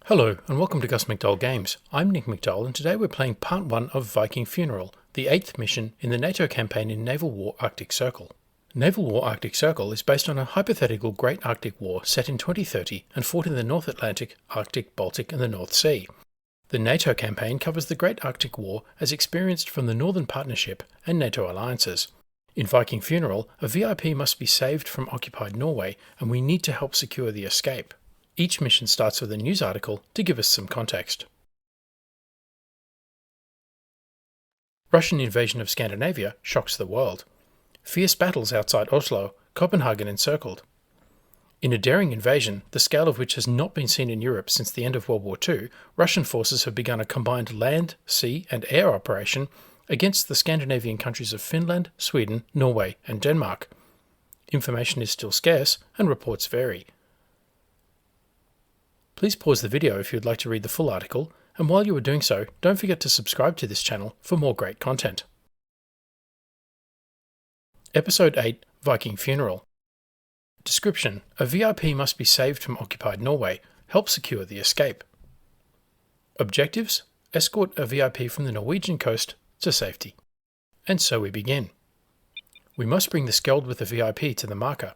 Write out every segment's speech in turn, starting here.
Hello and welcome to gusmcdollgames. I'm Nick McDowell and today we're playing part 1 of Viking Funeral, the 8th mission in the NATO campaign in Naval War Arctic Circle. Naval War Arctic Circle is based on a hypothetical Great Arctic War set in 2030 and fought in the North Atlantic, Arctic, Baltic and the North Sea. The NATO campaign covers the Great Arctic War as experienced from the Northern Partnership and NATO alliances. In Viking Funeral, a VIP must be saved from occupied Norway and we need to help secure the escape. Each mission starts with a news article to give us some context. Russian invasion of Scandinavia shocks the world. Fierce battles outside Oslo, Copenhagen encircled. In a daring invasion, the scale of which has not been seen in Europe since the end of World War II, Russian forces have begun a combined land, sea and air operation against the Scandinavian countries of Finland, Sweden, Norway and Denmark. Information is still scarce and reports vary. Please pause the video if you'd like to read the full article, and while you are doing so, don't forget to subscribe to this channel for more great content. Episode 8, Viking Funeral. Description: a VIP must be saved from occupied Norway. Help secure the escape. Objectives: escort a VIP from the Norwegian coast to safety. And so we begin. We must bring the Skjold with the VIP to the marker.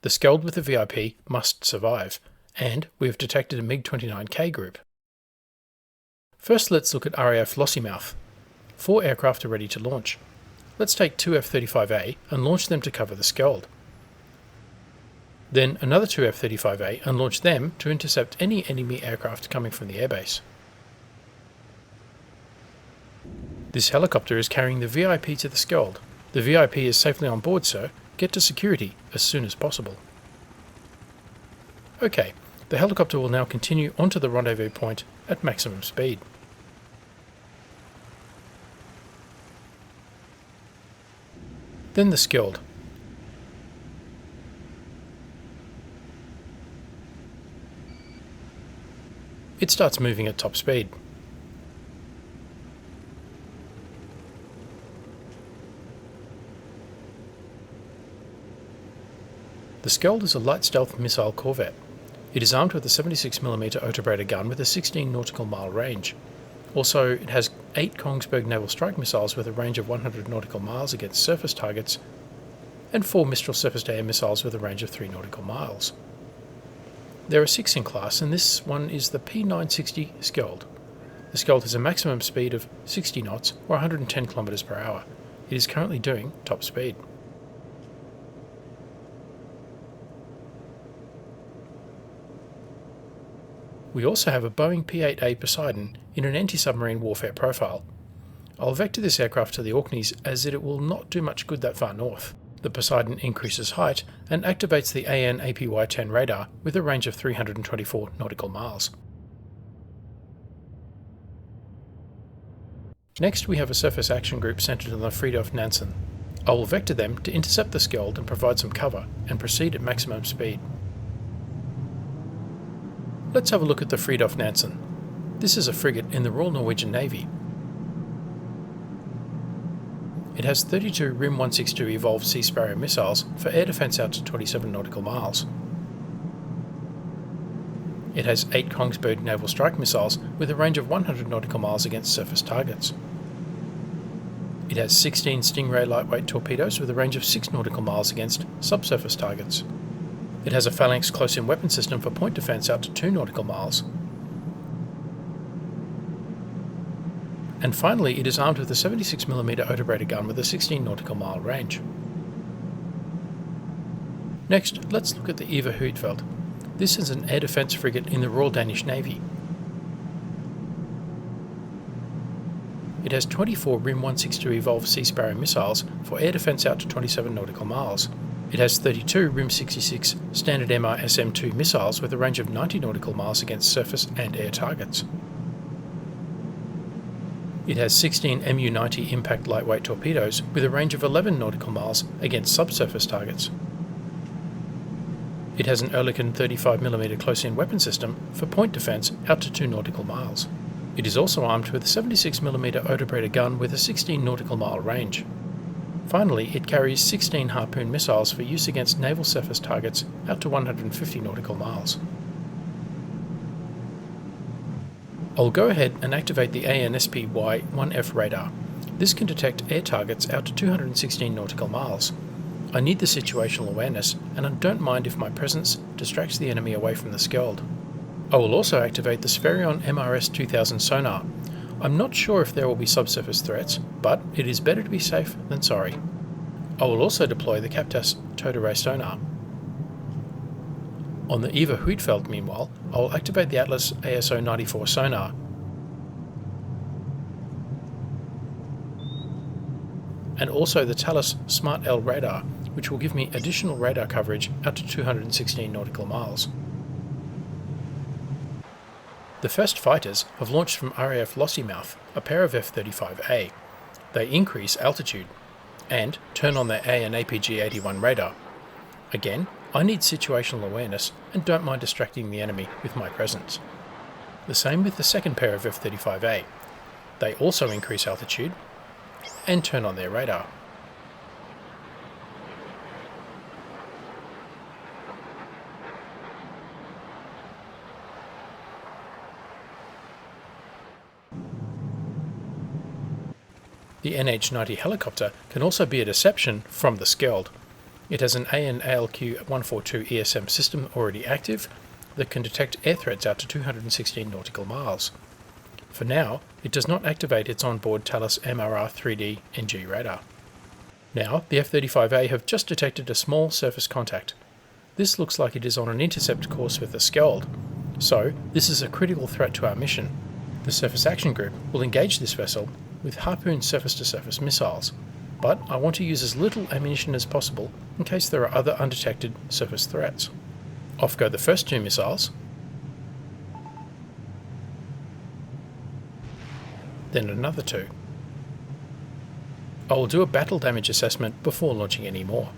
The Skjold with the VIP must survive. And we have detected a MiG-29K group. First let's look at RAF Lossiemouth. 4 aircraft are ready to launch. Let's take 2 F-35A and launch them to cover the Skjold. Then another 2 F-35A and launch them to intercept any enemy aircraft coming from the airbase. This helicopter is carrying the VIP to the Skjold. The VIP is safely on board, sir. Get to security as soon as possible. Okay, the helicopter will now continue onto the rendezvous point at maximum speed. Then the Skjold. It starts moving at top speed. The Skjold is a light stealth missile corvette. It is armed with a 76mm Otobrader gun with a 16 nautical mile range. Also, it has 8 Kongsberg naval strike missiles with a range of 100 nautical miles against surface targets, and 4 Mistral surface-to-air missiles with a range of 3 nautical miles. There are 6 in class, and this one is the P960 Skjold. The Skjold has a maximum speed of 60 knots or 110 km per hour. It is currently doing top speed. We also have a Boeing P-8A Poseidon in an anti-submarine warfare profile. I'll vector this aircraft to the Orkneys as it will not do much good that far north. The Poseidon increases height and activates the AN/APY-10 radar with a range of 324 nautical miles. Next we have a surface action group centered on the Fridtjof Nansen. I will vector them to intercept the Skjold and provide some cover and proceed at maximum speed. Let's have a look at the Fridtjof Nansen. This is a frigate in the Royal Norwegian Navy. It has 32 RIM 162 Evolved Sea Sparrow missiles for air defence out to 27 nautical miles. It has 8 Kongsberg naval strike missiles with a range of 100 nautical miles against surface targets. It has 16 Stingray lightweight torpedoes with a range of 6 nautical miles against subsurface targets. It has a Phalanx close-in weapon system for point defence out to 2 nautical miles. And finally, it is armed with a 76mm Otobrader gun with a 16 nautical mile range. Next, let's look at the Eva Huitfeldt. This is an air defence frigate in the Royal Danish Navy. It has 24 RIM 162 Evolved Sea Sparrow missiles for air defence out to 27 nautical miles. It has 32 RIM 66 standard MR SM-2 missiles with a range of 90 nautical miles against surface and air targets. It has 16 MU-90 impact lightweight torpedoes with a range of 11 nautical miles against subsurface targets. It has an Oerlikon 35mm close-in weapon system for point defence out to 2 nautical miles. It is also armed with a 76mm Otobrader gun with a 16 nautical mile range. Finally, it carries 16 Harpoon missiles for use against naval surface targets out to 150 nautical miles. I'll go ahead and activate the ANSPY-1F radar. This can detect air targets out to 216 nautical miles. I need the situational awareness, and I don't mind if my presence distracts the enemy away from the Skjold. I will also activate the Spherion MRS-2000 sonar. I'm not sure if there will be subsurface threats, but it is better to be safe than sorry. I will also deploy the Captas towed array sonar. On the Eva Huitfeldt, meanwhile, I will activate the Atlas ASO-94 sonar. And also the Thales Smart L radar, which will give me additional radar coverage out to 216 nautical miles. The first fighters have launched from RAF Lossiemouth, a pair of F-35A. They increase altitude and turn on their A and APG-81 radar. Again, I need situational awareness and don't mind distracting the enemy with my presence. The same with the second pair of F-35A. They also increase altitude and turn on their radar. The NH-90 helicopter can also be a deception from the Skjold. It has an AN ALQ-142 ESM system already active that can detect air threats out to 216 nautical miles. For now, it does not activate its onboard Thales MRR-3D NG radar. Now, the F-35A have just detected a small surface contact. This looks like it is on an intercept course with the Skjold, so this is a critical threat to our mission. The Surface Action Group will engage this vessel with Harpoon surface-to-surface missiles, but I want to use as little ammunition as possible in case there are other undetected surface threats. Off go the first two missiles, then another two. I will do a battle damage assessment before launching any more.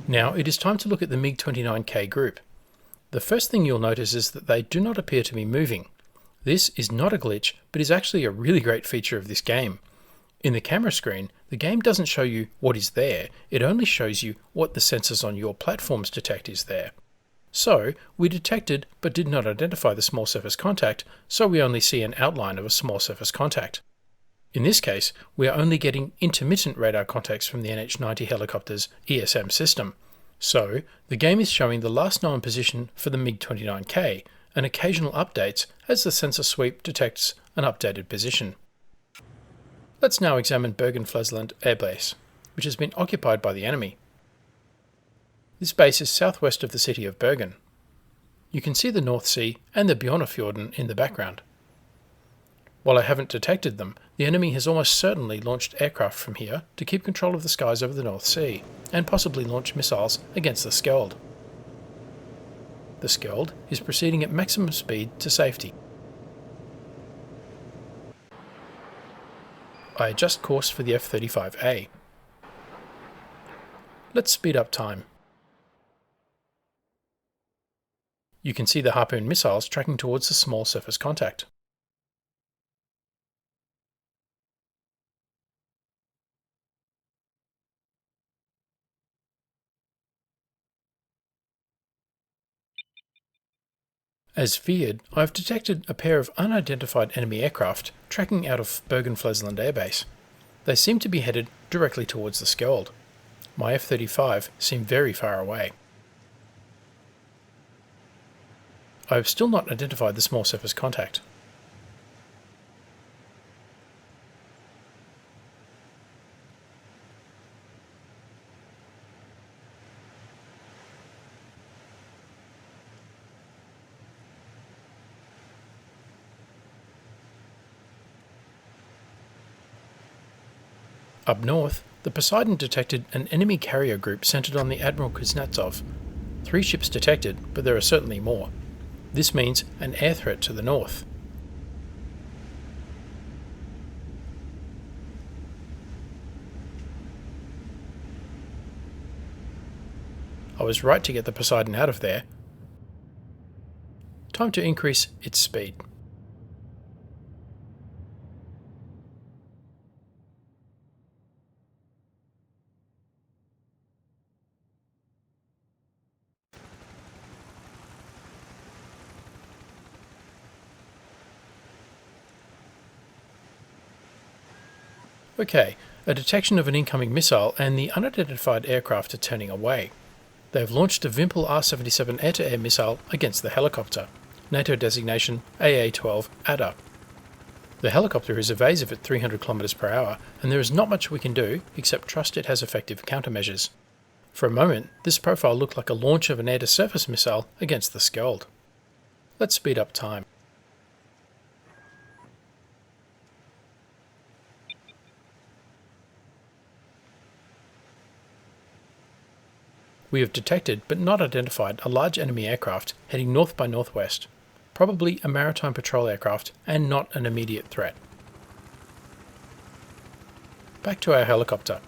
Now it is time to look at the MiG-29K group. The first thing you'll notice is that they do not appear to be moving. This is not a glitch, but is actually a really great feature of this game. In the camera screen, the game doesn't show you what is there, it only shows you what the sensors on your platforms detect is there. So, we detected but did not identify the small surface contact, so we only see an outline of a small surface contact. In this case, we are only getting intermittent radar contacts from the NH-90 helicopter's ESM system. So, the game is showing the last known position for the MiG-29K and occasional updates as the sensor sweep detects an updated position. Let's now examine Bergen-Flesland Air Base, which has been occupied by the enemy. This base is southwest of the city of Bergen. You can see the North Sea and the Bjornafjorden in the background. While I haven't detected them, the enemy has almost certainly launched aircraft from here to keep control of the skies over the North Sea, and possibly launch missiles against the Skjold. The Skjold is proceeding at maximum speed to safety. I adjust course for the F-35A. Let's speed up time. You can see the Harpoon missiles tracking towards the small surface contact. As feared, I have detected a pair of unidentified enemy aircraft tracking out of Bergen-Flesland Air Base. They seem to be headed directly towards the Skjold. My F-35 seemed very far away. I have still not identified the small surface contact. Up north, the Poseidon detected an enemy carrier group centered on the Admiral Kuznetsov. 3 ships detected, but there are certainly more. This means an air threat to the north. I was right to get the Poseidon out of there. Time to increase its speed. Okay, a detection of an incoming missile and the unidentified aircraft are turning away. They have launched a Vimpel R-77 air-to-air missile against the helicopter, NATO designation AA-12 ADA. The helicopter is evasive at 300 km per hour, and there is not much we can do except trust it has effective countermeasures. For a moment, this profile looked like a launch of an air-to-surface missile against the Skjold. Let's speed up time. We have detected but not identified a large enemy aircraft heading north by northwest, probably a maritime patrol aircraft and not an immediate threat. Back to our helicopter.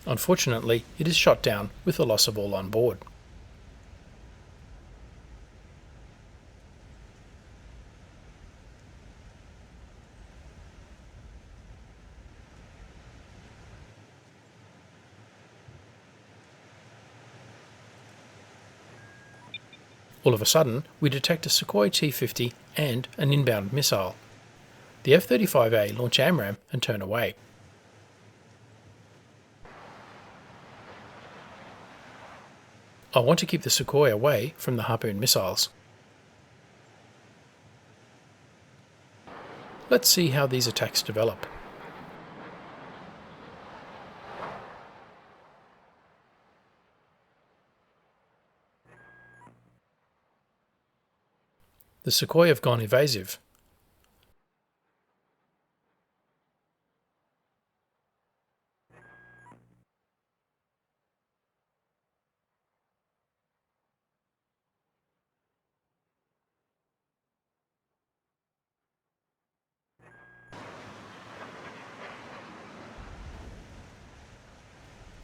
Unfortunately, it is shot down with the loss of all on board. All of a sudden, we detect a Sukhoi T-50 and an inbound missile. The F-35A launch AMRAAM and turn away. I want to keep the Sukhoi away from the Harpoon missiles. Let's see how these attacks develop. The Sukhoi have gone evasive.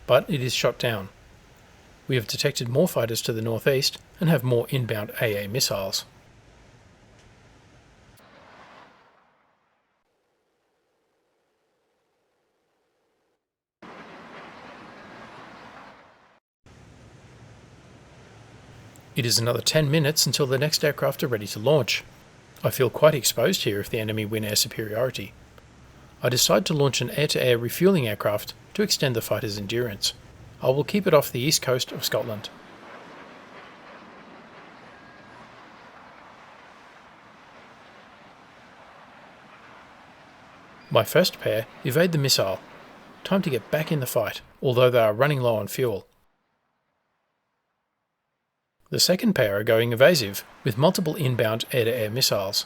But it is shot down. We have detected more fighters to the northeast and have more inbound AA missiles. It is another 10 minutes until the next aircraft are ready to launch. I feel quite exposed here if the enemy win air superiority. I decide to launch an air-to-air refuelling aircraft to extend the fighter's endurance. I will keep it off the east coast of Scotland. My first pair evade the missile. Time to get back in the fight, although they are running low on fuel. The second pair are going evasive, with multiple inbound air-to-air missiles.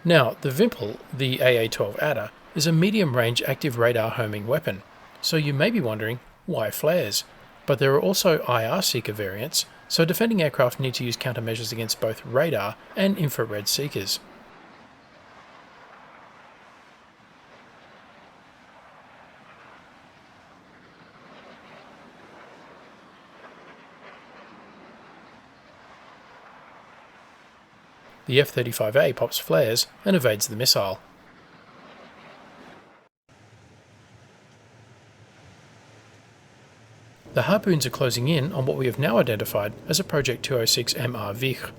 Now, the Vimpel, the AA-12 ADA, is a medium-range active radar homing weapon, so you may be wondering, why flares? But there are also IR seeker variants, so defending aircraft need to use countermeasures against both radar and infrared seekers. The F-35A pops flares and evades the missile. The Harpoons are closing in on what we have now identified as a Project 206 MR Vich.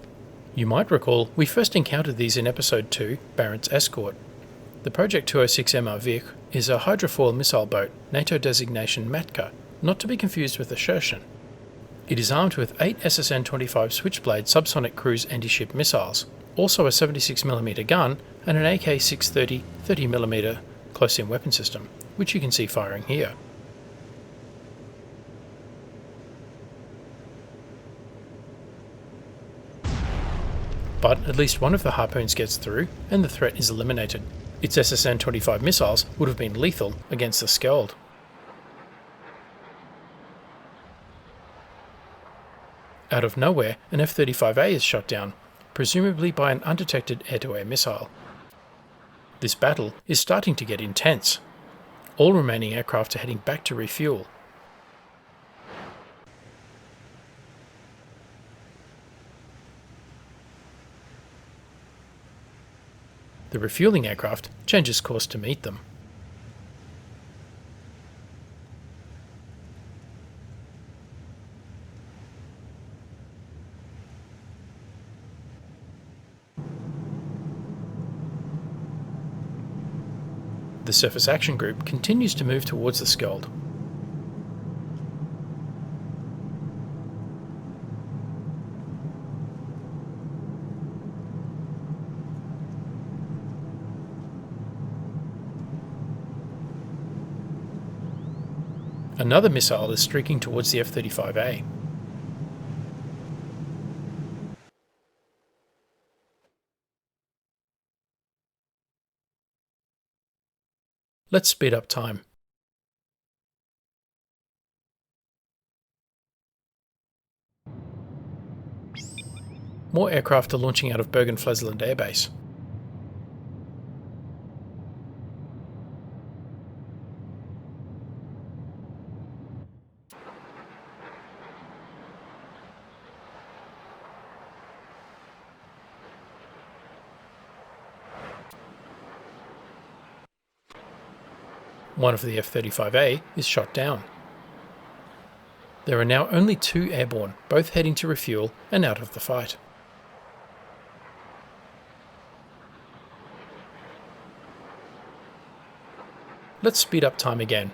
You might recall we first encountered these in Episode 2, Barents Escort. The Project 206 MR Vich is a hydrofoil missile boat, NATO designation Matka, not to be confused with the Sherschen. It is armed with 8 SSN-25 Switchblade subsonic cruise anti-ship missiles, also a 76mm gun and an AK-630 30mm close-in weapon system, which you can see firing here. But at least one of the Harpoons gets through and the threat is eliminated. Its SSN-25 missiles would have been lethal against the Skjold. Out of nowhere, an F-35A is shot down, presumably by an undetected air-to-air missile. This battle is starting to get intense. All remaining aircraft are heading back to refuel. The refueling aircraft changes course to meet them. The surface action group continues to move towards the Skjold. Another missile is streaking towards the F-35A. Let's speed up time. More aircraft are launching out of Bergen-Flesland Air Base. One of the F-35A is shot down. There are now only 2 airborne, both heading to refuel and out of the fight. Let's speed up time again.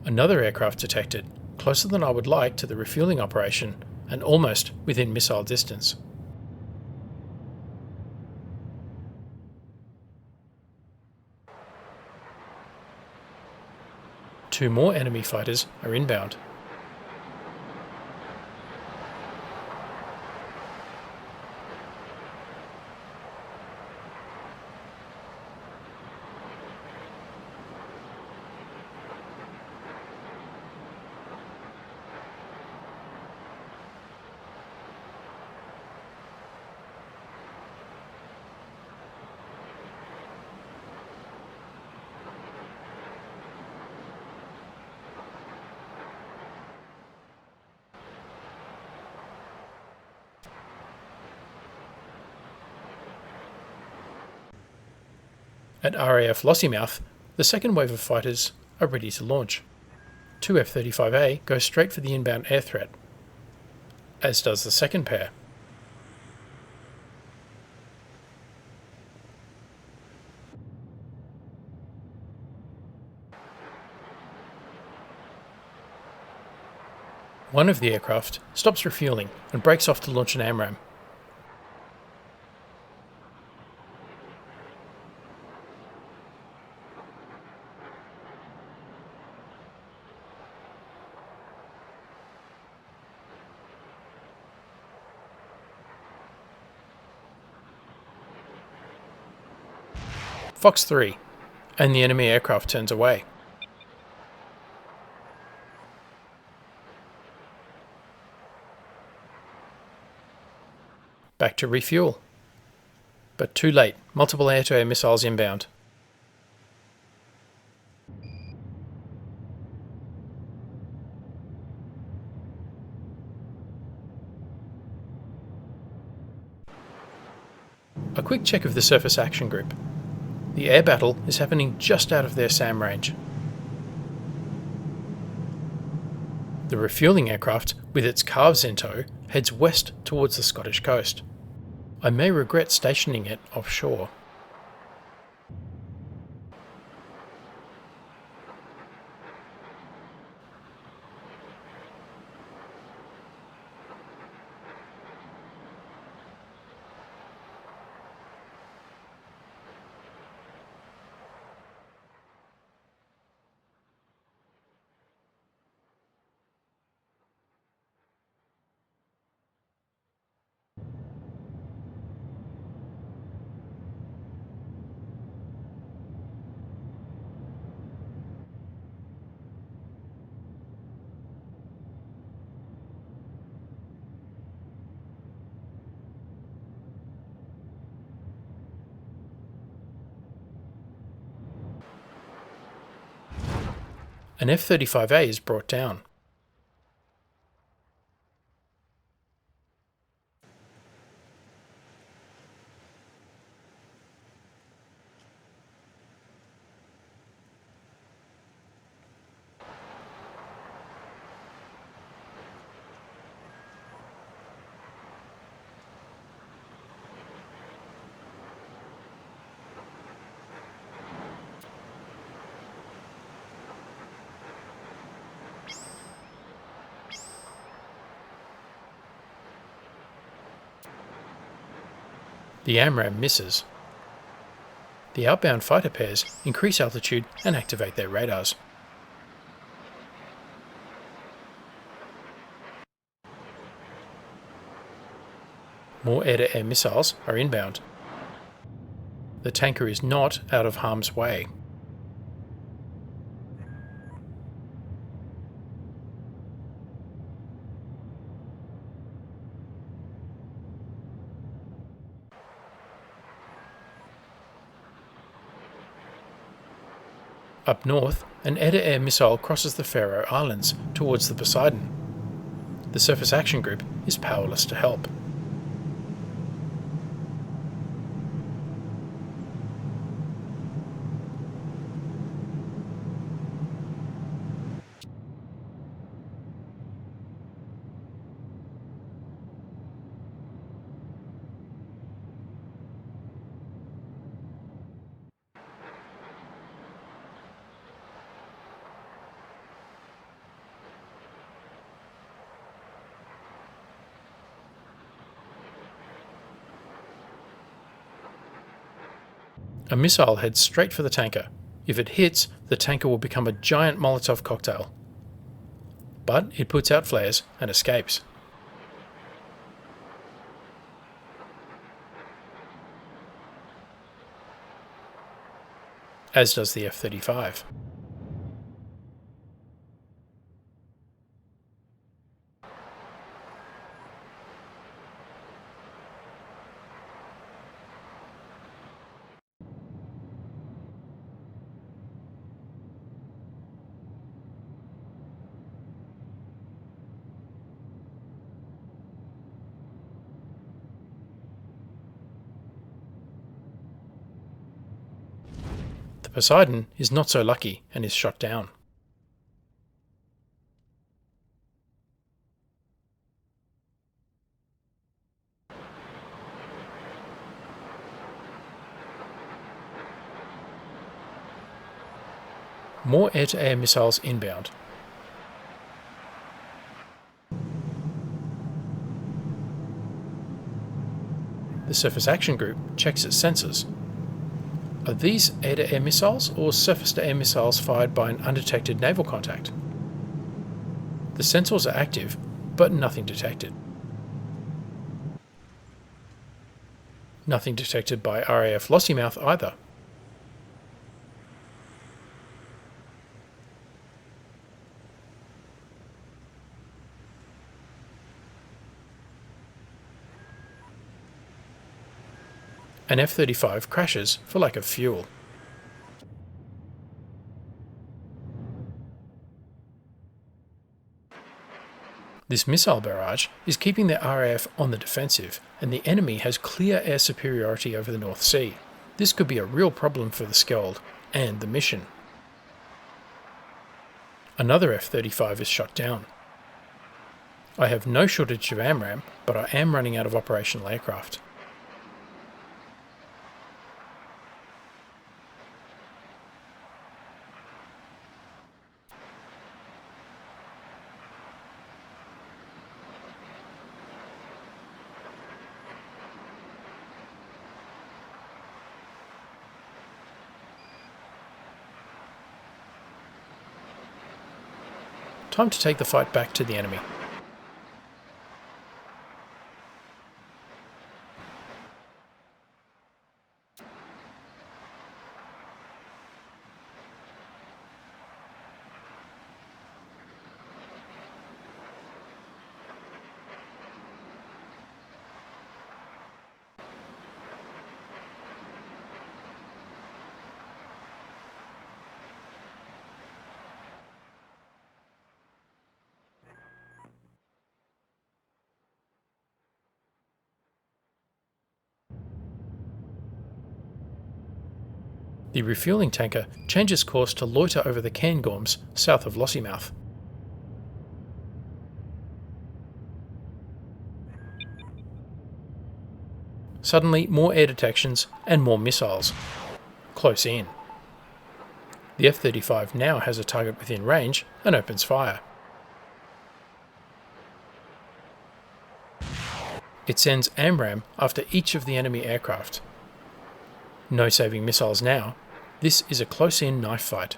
Another aircraft detected, closer than I would like to the refueling operation and almost within missile distance. Two more enemy fighters are inbound. At RAF Lossiemouth, the second wave of fighters are ready to launch. 2 F-35A go straight for the inbound air threat, as does the second pair. One of the aircraft stops refueling and breaks off to launch an AMRAAM. Fox 3, and the enemy aircraft turns away. Back to refuel. But too late, multiple air-to-air missiles inbound. A quick check of the surface action group. The air battle is happening just out of their SAM range. The refueling aircraft, with its calves in tow, heads west towards the Scottish coast. I may regret stationing it offshore. An F-35A is brought down. The AMRAAM misses. The outbound fighter pairs increase altitude and activate their radars. More air-to-air missiles are inbound. The tanker is not out of harm's way. Up north, an air-to-air missile crosses the Faroe Islands towards the Poseidon. The Surface Action Group is powerless to help. A missile heads straight for the tanker. If it hits, the tanker will become a giant Molotov cocktail. But it puts out flares and escapes. As does the F-35. Poseidon is not so lucky and is shot down. More air-to-air missiles inbound. The Surface Action Group checks its sensors. Are these air-to-air missiles or surface-to-air missiles fired by an undetected naval contact? The sensors are active, but nothing detected. Nothing detected by RAF Lossiemouth either. An F-35 crashes for lack of fuel. This missile barrage is keeping the RAF on the defensive, and the enemy has clear air superiority over the North Sea. This could be a real problem for the Skjold and the mission. Another F-35 is shot down. I have no shortage of AMRAAM, but I am running out of operational aircraft. Time to take the fight back to the enemy. The refuelling tanker changes course to loiter over the Cairngorms south of Lossiemouth. Suddenly, more air detections and more missiles. Close in. The F-35 now has a target within range and opens fire. It sends AMRAAM after each of the enemy aircraft. No saving missiles now. This is a close-in knife fight.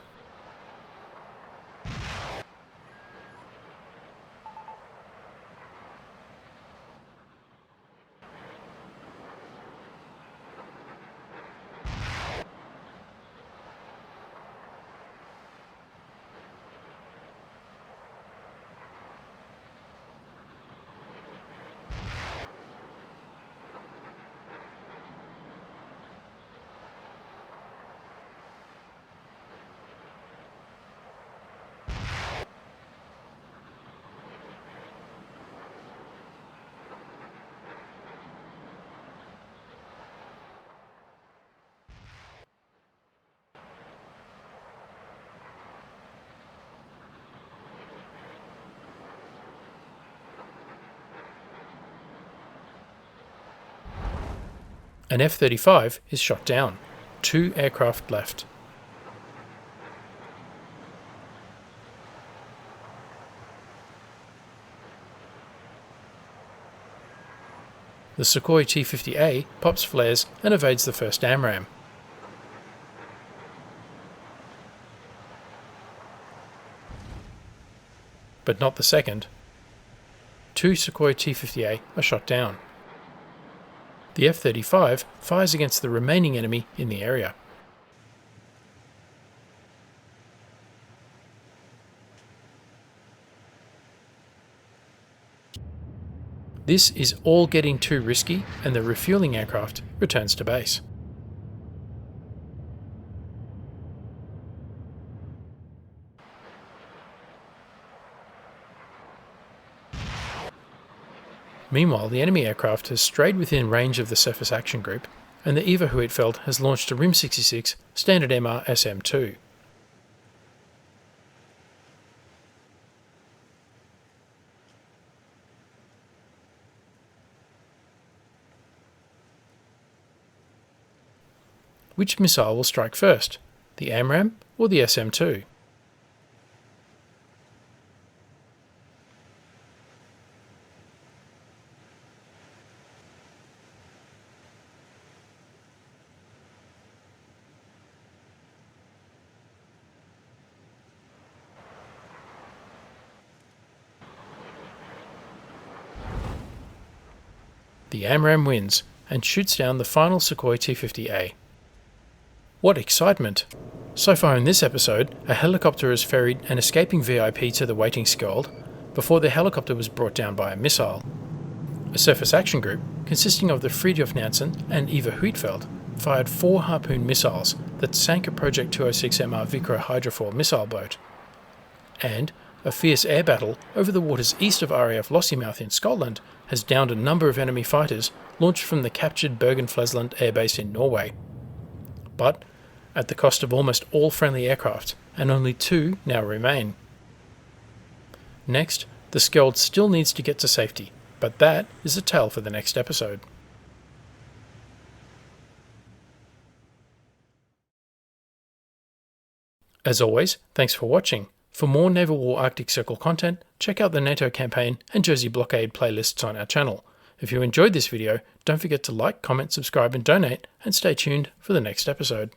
An F-35 is shot down. 2 aircraft left. The Sukhoi T-50A pops flares and evades the first AMRAAM. But not the second. 2 Sukhoi T-50A are shot down. The F-35 fires against the remaining enemy in the area. This is all getting too risky, and the refueling aircraft returns to base. Meanwhile, the enemy aircraft has strayed within range of the surface action group, and the Eva Huitfeldt has launched a RIM-66 standard MR SM-2. Which missile will strike first, the AMRAAM or the SM-2? The AMRAAM wins and shoots down the final Sukhoi T-50A. What excitement! So far in this episode, a helicopter has ferried an escaping VIP to the waiting Skjold before the helicopter was brought down by a missile. A surface action group, consisting of the Fridtjof Nansen and Eva Huitfeldt, fired 4 Harpoon missiles that sank a Project 206MR Vikra Hydrofor missile boat. And a fierce air battle over the waters east of RAF Lossiemouth in Scotland has downed a number of enemy fighters launched from the captured Bergen-Flesland airbase in Norway. But at the cost of almost all friendly aircraft, and only 2 now remain. Next, the Skjold still needs to get to safety, but that is a tale for the next episode. As always, thanks for watching. For more Naval War Arctic Circle content, check out the NATO campaign and Jersey blockade playlists on our channel. If you enjoyed this video, don't forget to like, comment, subscribe and donate, and stay tuned for the next episode.